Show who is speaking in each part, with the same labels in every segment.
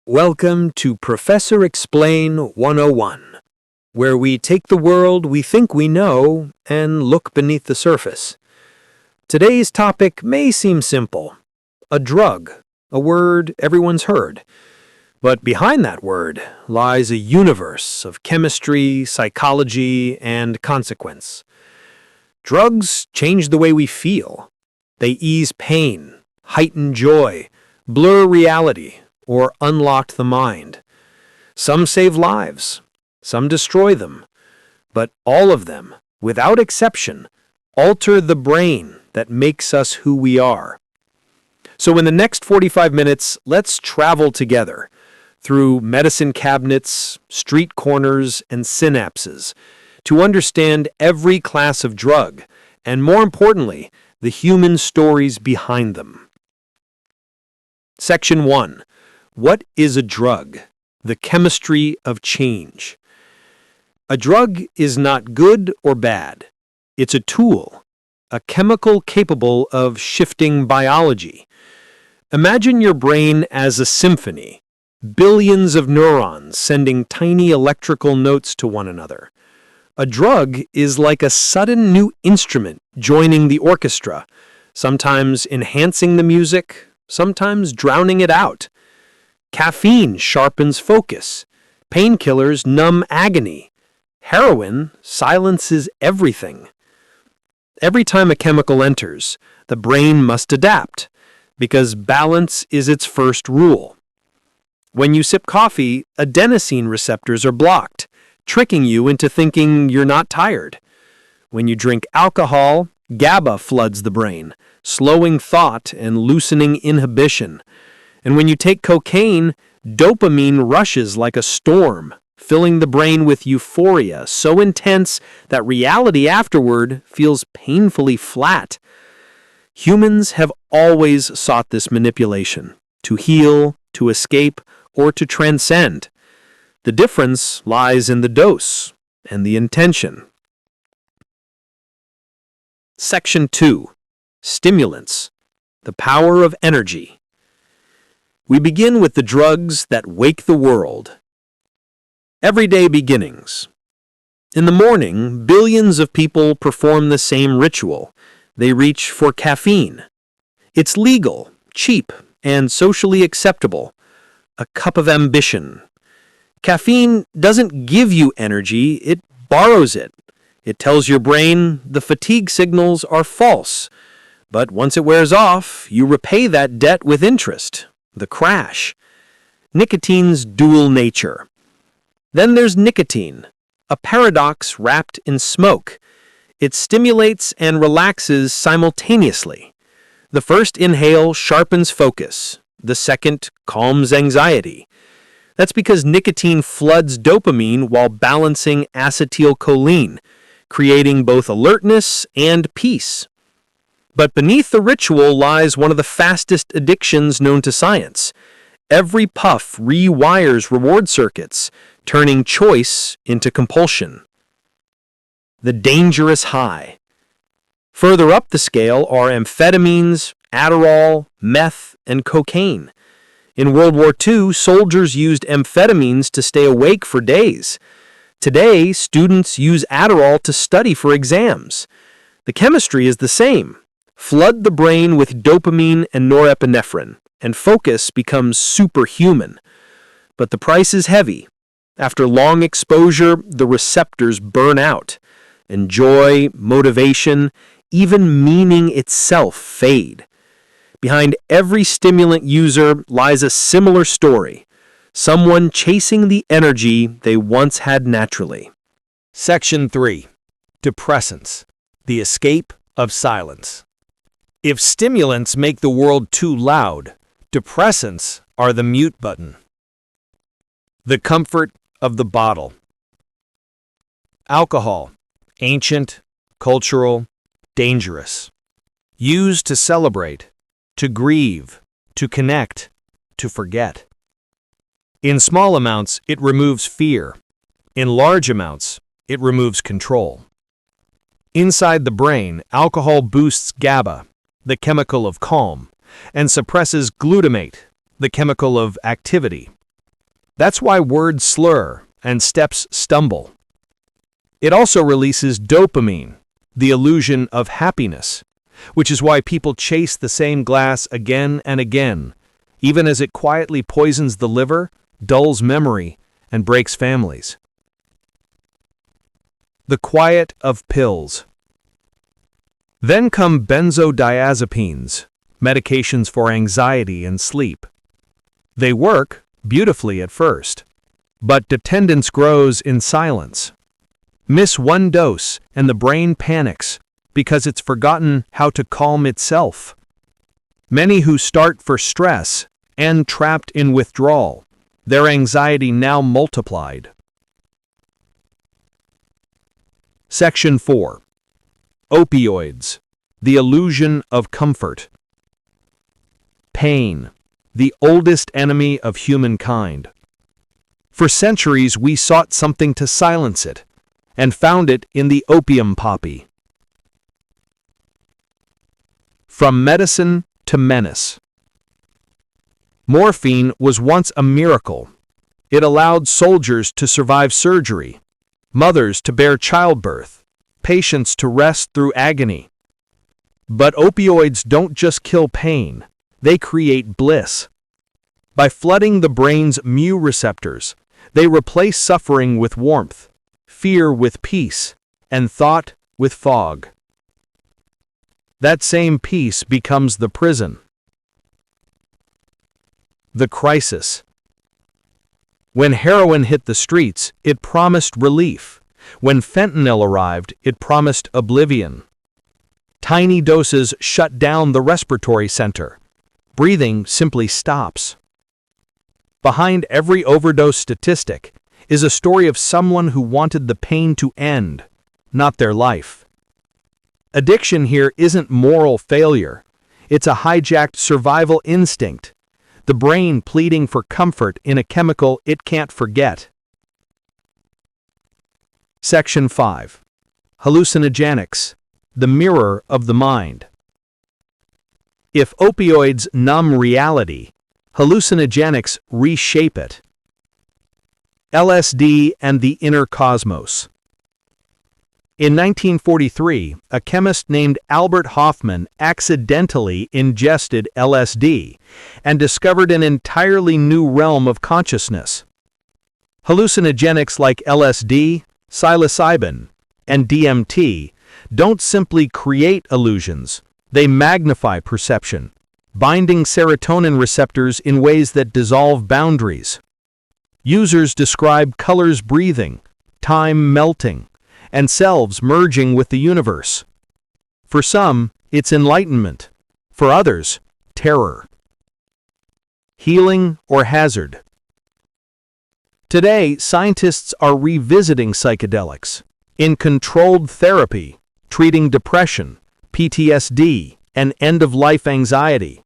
Speaker 1: Welcome to Professor Explain 101, where we take the world we think we know and look beneath the surface. Today's topic may seem simple. A drug, a word everyone's heard. But behind that word lies a universe of chemistry, psychology, and consequence. Drugs change the way we feel. They ease pain, heighten joy, blur reality, or unlock the mind. Some save lives, some destroy them, but all of them, without exception, alter the brain that makes us who we are. So in the next 45 minutes, let's travel together through medicine cabinets, street corners, and synapses to understand every class of drug, and more importantly, the human stories behind them. Section 1. What is a drug? The chemistry of change. A drug is not good or bad. It's a tool, a chemical capable of shifting biology. Imagine your brain as a symphony, billions of neurons sending tiny electrical notes to one another. A drug is like a sudden new instrument joining the orchestra, sometimes enhancing the music, sometimes drowning it out. Caffeine sharpens focus. Painkillers numb agony. Heroin silences everything. Every time a chemical enters, the brain must adapt, because balance is its first rule. When you sip coffee, adenosine receptors are blocked, tricking you into thinking you're not tired. When you drink alcohol, GABA floods the brain, slowing thought and loosening inhibition. And when you take cocaine, dopamine rushes like a storm, filling the brain with euphoria so intense that reality afterward feels painfully flat. Humans have always sought this manipulation, to heal, to escape, or to transcend. The difference lies in the dose and the intention. Section 2. Stimulants. The power of energy. We begin with the drugs that wake the world. Everyday beginnings. In the morning, billions of people perform the same ritual. They reach for caffeine. It's legal, cheap, and socially acceptable. A cup of ambition. Caffeine doesn't give you energy, it borrows it. It tells your brain the fatigue signals are false. But once it wears off, you repay that debt with interest. The crash. Nicotine's dual nature. Then there's nicotine, a paradox wrapped in smoke. It stimulates and relaxes simultaneously. The first inhale sharpens focus. The second calms anxiety. That's because nicotine floods dopamine while balancing acetylcholine, creating both alertness and peace. But beneath the ritual lies one of the fastest addictions known to science. Every puff rewires reward circuits, turning choice into compulsion. The dangerous high. Further up the scale are amphetamines, Adderall, meth, and cocaine. In World War II, soldiers used amphetamines to stay awake for days. Today, students use Adderall to study for exams. The chemistry is the same. Flood the brain with dopamine and norepinephrine, and focus becomes superhuman. But the price is heavy. After long exposure, the receptors burn out, and joy, motivation, even meaning itself fade. Behind every stimulant user lies a similar story. Someone chasing the energy they once had naturally. Section 3. Depressants. The escape of silence. If stimulants make the world too loud, depressants are the mute button. The comfort of the bottle. Alcohol. Ancient, cultural, dangerous. Used to celebrate, to grieve, to connect, to forget. In small amounts, it removes fear. In large amounts, it removes control. Inside the brain, alcohol boosts GABA, the chemical of calm, and suppresses glutamate, the chemical of activity. That's why words slur and steps stumble. It also releases dopamine, the illusion of happiness, which is why people chase the same glass again and again, even as it quietly poisons the liver, dulls memory, and breaks families. The quiet of pills. Then come benzodiazepines, medications for anxiety and sleep. They work beautifully at first, but dependence grows in silence. Miss one dose and the brain panics because it's forgotten how to calm itself. Many who start for stress end trapped in withdrawal, their anxiety now multiplied. Section 4. Opioids, the illusion of comfort. Pain, the oldest enemy of humankind. For centuries we sought something to silence it, and found it in the opium poppy. From medicine to menace. Morphine was once a miracle. It allowed soldiers to survive surgery, mothers to bear childbirth, patients to rest through agony. But opioids don't just kill pain, they create bliss. By flooding the brain's mu receptors, they replace suffering with warmth, fear with peace, and thought with fog. That same peace becomes the prison. The crisis. When heroin hit the streets, it promised relief. When fentanyl arrived, it promised oblivion. Tiny doses shut down the respiratory center. Breathing simply stops. Behind every overdose statistic is a story of someone who wanted the pain to end, not their life. Addiction here isn't moral failure. It's a hijacked survival instinct, the brain pleading for comfort in a chemical it can't forget. Section 5. Hallucinogenics, the mirror of the mind. If opioids numb reality, hallucinogenics reshape it. LSD and the inner cosmos. In 1943, a chemist named Albert Hofmann accidentally ingested LSD and discovered an entirely new realm of consciousness. Hallucinogenics like LSD, psilocybin, and DMT don't simply create illusions, they magnify perception, binding serotonin receptors in ways that dissolve boundaries. Users describe colors breathing, time melting, and selves merging with the universe. For some, it's enlightenment. For others, terror. Healing or hazard. Today, scientists are revisiting psychedelics in controlled therapy, treating depression, PTSD, and end-of-life anxiety.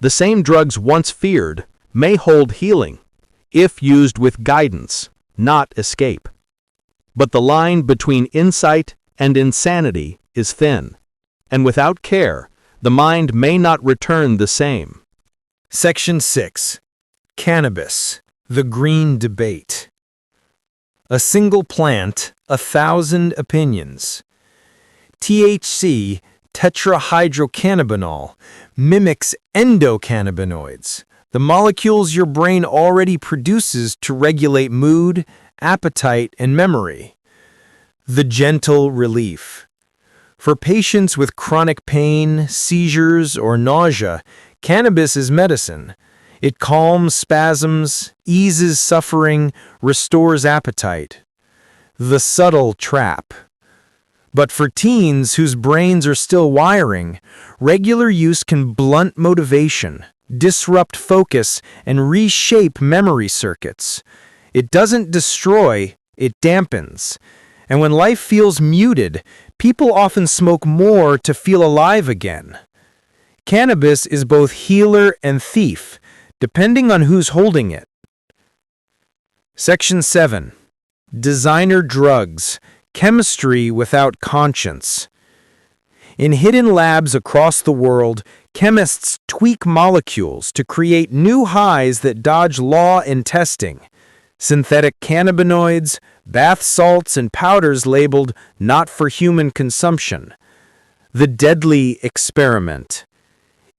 Speaker 1: The same drugs once feared may hold healing if used with guidance, not escape. But the line between insight and insanity is thin, and without care, the mind may not return the same. Section 6. Cannabis, the green debate. A single plant, 1,000 opinions. THC, tetrahydrocannabinol, mimics endocannabinoids, the molecules your brain already produces to regulate mood, appetite, and memory. The gentle relief. For patients with chronic pain, seizures, or nausea, cannabis is medicine. It calms spasms, eases suffering, restores appetite. The subtle trap. But for teens whose brains are still wiring, regular use can blunt motivation, disrupt focus, and reshape memory circuits. It doesn't destroy, it dampens. And when life feels muted, people often smoke more to feel alive again. Cannabis is both healer and thief, depending on who's holding it. Section 7. Designer drugs, chemistry without conscience. In hidden labs across the world,
Speaker 2: Chemists tweak molecules to create new highs that dodge law and testing. Synthetic cannabinoids, bath salts, and powders labeled not for human consumption. The deadly experiment.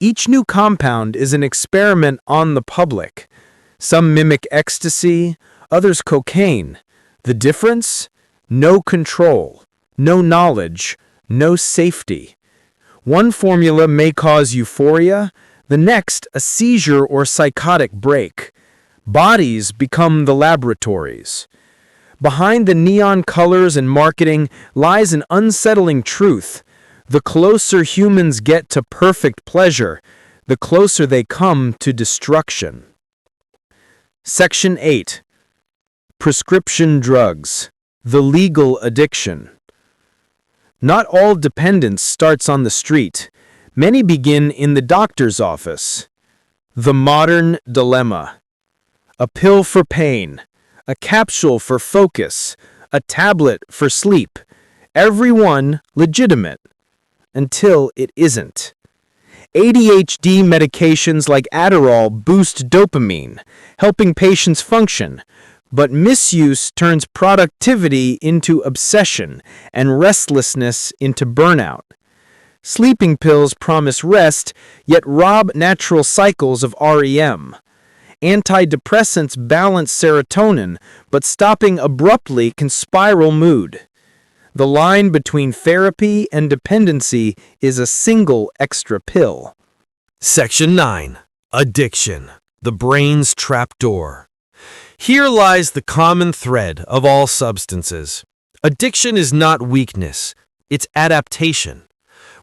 Speaker 2: Each new compound is an experiment on the public. Some mimic ecstasy, others cocaine. The difference? No control, no knowledge, no safety. One formula may cause euphoria, the next a seizure or psychotic break. Bodies become the laboratories. Behind the neon colors and marketing lies an unsettling truth. The closer humans get to perfect pleasure, the closer they come to destruction. Section 8. Prescription drugs. The legal addiction. Not all dependence starts on the street. Many begin in the doctor's office. The modern dilemma. A pill for pain, a capsule for focus, a tablet for sleep. Every one legitimate, until it isn't. ADHD medications like Adderall boost dopamine, helping patients function, but misuse turns productivity into obsession and restlessness into burnout. Sleeping pills promise rest, yet rob natural cycles of REM. Antidepressants balance serotonin, but stopping abruptly can spiral mood. The line between therapy and dependency is a single extra pill.
Speaker 1: Section 9. Addiction. The brain's trapdoor. Here lies the common thread of all substances. Addiction is not weakness, it's adaptation.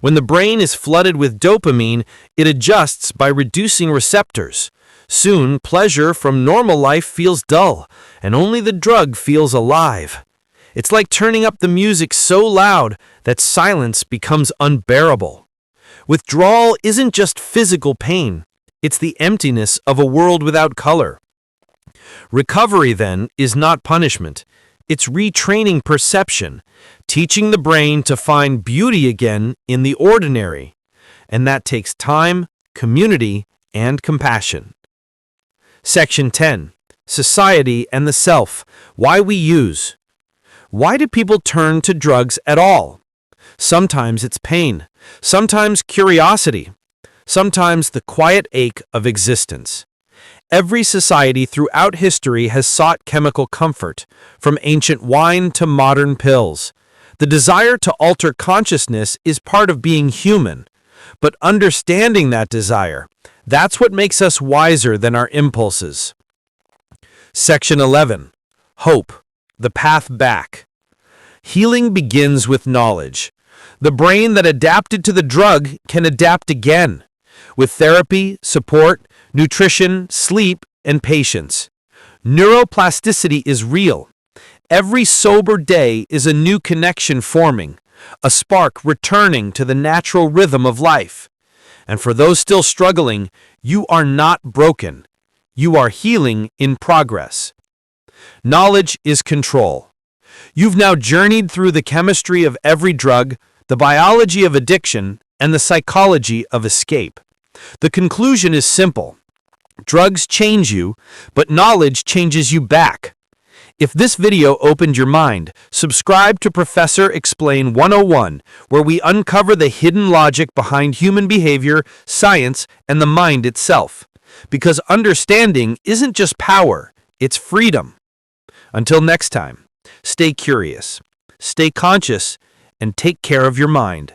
Speaker 1: When the brain is flooded with dopamine, it adjusts by reducing receptors. Soon, pleasure from normal life feels dull, and only the drug feels alive. It's like turning up the music so loud that silence becomes unbearable. Withdrawal isn't just physical pain, it's the emptiness of a world without color. Recovery, then, is not punishment. It's retraining perception, teaching the brain to find beauty again in the ordinary. And that takes time, community, and compassion. Section 10. Society and the self. Why we use. Why do people turn to drugs at all? Sometimes it's pain, sometimes curiosity, sometimes the quiet ache of existence. Every society throughout history has sought chemical comfort, from ancient wine to modern pills. The desire to alter consciousness is part of being human, but understanding that desire, that's what makes us wiser than our impulses. Section 11. Hope. The path back. Healing begins with knowledge. The brain that adapted to the drug can adapt again, with therapy, support, nutrition, sleep, and patience. Neuroplasticity is real. Every sober day is a new connection forming, a spark returning to the natural rhythm of life. And for those still struggling, you are not broken. You are healing in progress. Knowledge is control. You've now journeyed through the chemistry of every drug, the biology of addiction, and the psychology of escape. The conclusion is simple. Drugs change you, but knowledge changes you back. If this video opened your mind, subscribe to Professor Explain 101, where we uncover the hidden logic behind human behavior, science, and the mind itself. Because understanding isn't just power, it's freedom. Until next time, stay curious, stay conscious, and take care of your mind.